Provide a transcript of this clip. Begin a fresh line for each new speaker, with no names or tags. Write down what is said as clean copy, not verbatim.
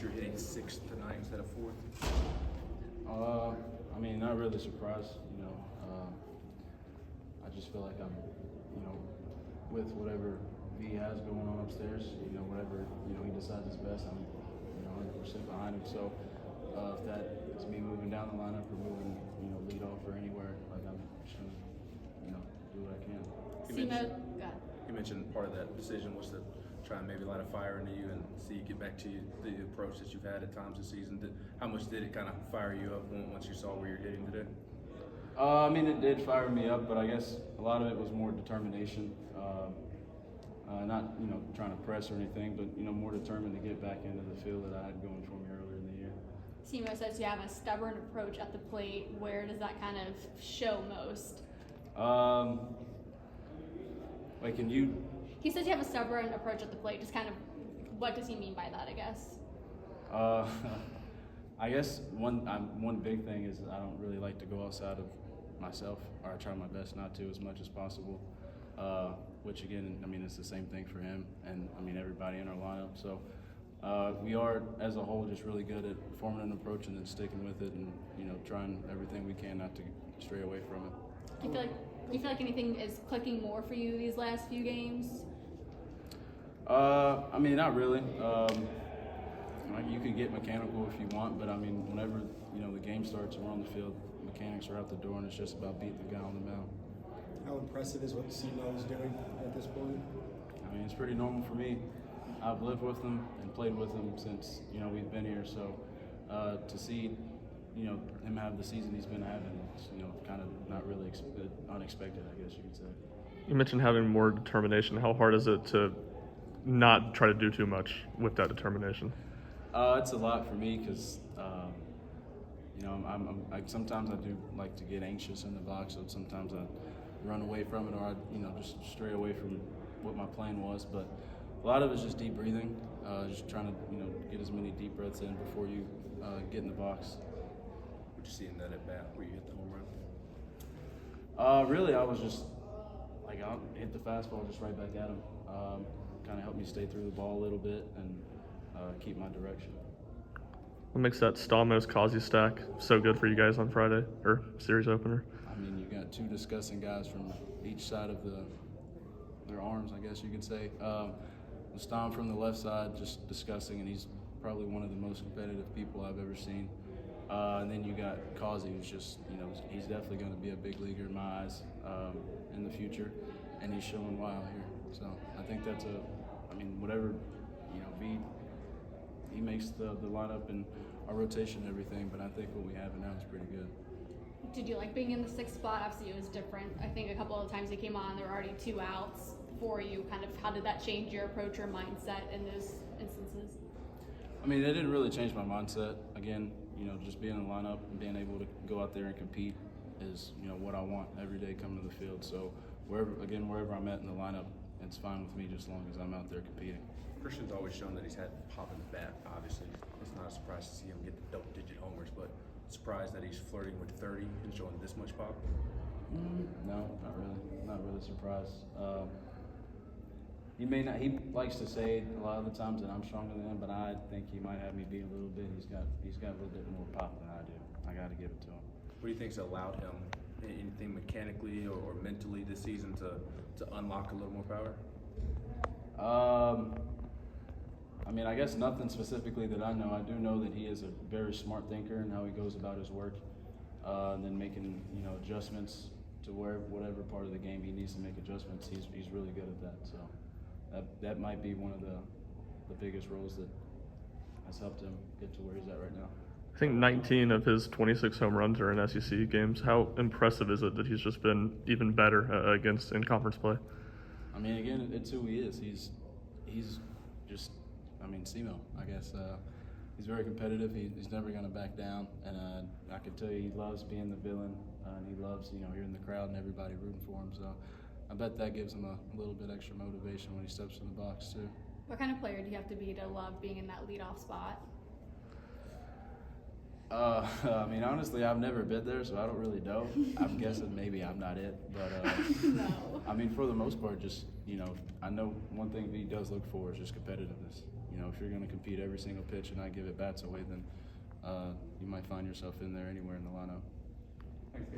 you're hitting sixth tonight instead of fourth?
I mean, not really surprised. I just feel like I'm, with whatever V has going on upstairs, whatever he decides is best, I'm 100% behind him. So if that is me moving down the lineup or moving lead off or anywhere, like I'm just gonna do what I can.
You mentioned part of that decision was to try and maybe light a fire into you and see you get back to the approach that you've had at times this season. How much did it kind of fire you up once you saw where you're hitting today?
I mean, it did fire me up, but I guess a lot of it was more determination. Not trying to press or anything, but more determined to get back into the field that I had going for me earlier in the year.
Simo says you have a stubborn approach at the plate. Where does that kind of show most? He says you have a stubborn approach at the plate. Just kind of, what does he mean by that, I guess?
I guess one big thing is that I don't really like to go outside of myself, or I try my best not to as much as possible. Which again, I mean, it's the same thing for him and everybody in our lineup. So we are, as a whole, just really good at forming an approach and then sticking with it, and trying everything we can not to stray away from it.
Do you feel like anything is clicking more for you these last few games?
I mean, not really. You can get mechanical if you want, but I mean, whenever the game starts and we're on the field, mechanics are out the door, and it's just about beating the guy on the mound.
How impressive is what Simo is doing at this point?
I mean, it's pretty normal for me. I've lived with him and played with him since we've been here. So to see him have the season he's been having, it's kind of not really unexpected, I guess you could say.
You mentioned having more determination. How hard is it to not try to do too much with that determination?
It's a lot for me because sometimes I do like to get anxious in the box, so sometimes I run away from it, or I just stray away from what my plan was. But a lot of it's just deep breathing, just trying to get as many deep breaths in before you get in the box.
What you see in that at bat where you hit the home run?
Really, I was just I'll hit the fastball just right back at him. Kind of helped me stay through the ball a little bit and keep my direction.
What makes that Stamos-Kazi stack so good for you guys on Friday, or series opener?
I mean, you got two discussing guys from each side of their arms, I guess you could say. Stom from the left side, just discussing, and he's probably one of the most competitive people I've ever seen. And then you got Kazi, who's just, he's definitely going to be a big leaguer in my eyes in the future, and he's showing why out here. So I think that's whatever, he makes the lineup and our rotation and everything, but I think what we have now is pretty good.
Did you like being in the sixth spot? Obviously, it was different. I think a couple of times you came on, there were already 2 outs for you. Kind of, how did that change your approach or mindset in those instances?
I mean, it didn't really change my mindset. Again, just being in the lineup and being able to go out there and compete is, what I want every day coming to the field. So wherever I'm at in the lineup, it's fine with me just as long as I'm out there competing.
Christian's always shown that he's had pop in the bat. Obviously, it's not a surprise to see him get the double-digit homers, but surprised that he's flirting with 30 and showing this much pop?
No, not really. Not really surprised. He likes to say a lot of the times that I'm stronger than him, but I think he might have me beat a little bit. He's got a little bit more pop than I do. I got to give it to him. What
do you think's allowed him anything mechanically or mentally this season to unlock a little more power?
I mean, I guess nothing specifically that I know. I do know that he is a very smart thinker and how he goes about his work, and then making adjustments to whatever part of the game he needs to make adjustments. He's really good at that. So that might be one of the biggest roles that has helped him get to where he's at right now.
I think 19 of his 26 home runs are in SEC games. How impressive is it that he's just been even better in conference play?
I mean, again, it's who he is. He's just, Simo, I guess. He's very competitive. He's never going to back down. And I can tell you he loves being the villain, and he loves, hearing the crowd and everybody rooting for him. So I bet that gives him a little bit extra motivation when he steps in the box, too.
What kind of player do you have to be to love being in that leadoff spot?
Honestly, I've never been there, so I don't really know. I'm guessing maybe I'm not it, but
No.
For the most part, just I know one thing he does look for is just competitiveness. you know, if you're going to compete every single pitch and not give it bats away, then you might find yourself in there anywhere in the lineup.
Thanks,